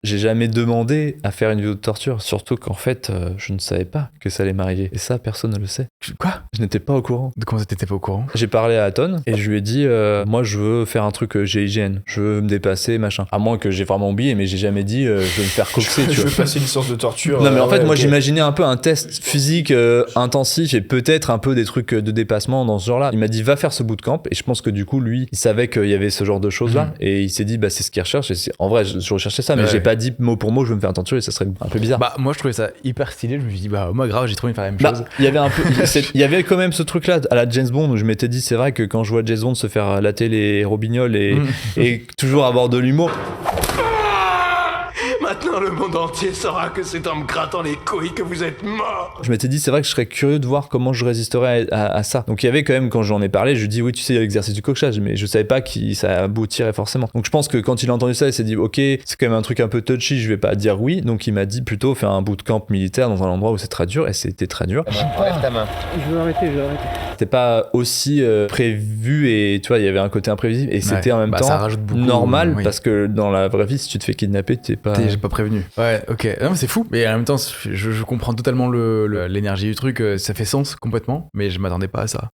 J'ai jamais demandé à faire une vidéo de torture, surtout qu'en fait, je ne savais pas que ça allait m'arriver. Et ça, personne ne le sait. Quoi? Je n'étais pas au courant. De comment t'étais pas au courant? J'ai parlé à Aton et je lui ai dit, moi je veux faire un truc GIGN, je veux me dépasser, machin. À moins que j'ai vraiment oublié, mais j'ai jamais dit, je veux me faire coxer, tu Je vois. veux passer une sorte de torture. Non mais en fait moi ok. j'imaginais un peu un test physique intensif et peut-être un peu des trucs de dépassement dans ce genre-là. Il m'a dit va faire ce bootcamp et je pense que du coup lui il savait qu'il y avait ce genre de choses là et il s'est dit bah c'est ce qu'il recherche et en vrai je recherchais ça mais j'ai pas dit mot pour mot je veux me faire torturer, ça serait un peu bizarre. Bah moi je trouvais ça hyper stylé, je me suis dit bah moi grave j'ai trop envie de faire la même chose. Il y avait un peu il y avait quand même ce truc là à la James Bond où je m'étais dit c'est vrai que quand je vois James Bond se faire latter les robignoles et toujours avoir de l'humour. Maintenant, le monde entier saura que c'est en me grattant les couilles que vous êtes mort. Je m'étais dit, c'est vrai que je serais curieux de voir comment je résisterais à ça. Donc il y avait quand même, quand j'en ai parlé, je lui ai dit, oui, tu sais, il y a l'exercice du coquillage, mais je savais pas que ça aboutirait forcément. Donc je pense que quand il a entendu ça, il s'est dit, ok, c'est quand même un truc un peu touchy, je vais pas dire oui. Donc il m'a dit plutôt faire un bootcamp militaire dans un endroit où c'est très dur, et c'était très dur. Enlève ta main. Je veux arrêter. C'était pas aussi prévu, et tu vois, il y avait un côté imprévisible, et c'était en même temps ça rajoute beaucoup, normal, oui. parce que dans la vraie vie, si tu te fais kidnapper, J'ai pas prévenu. Ouais, ok. Non, mais c'est fou. Mais en même temps, je comprends totalement l'énergie du truc. Ça fait sens complètement, mais je m'attendais pas à ça.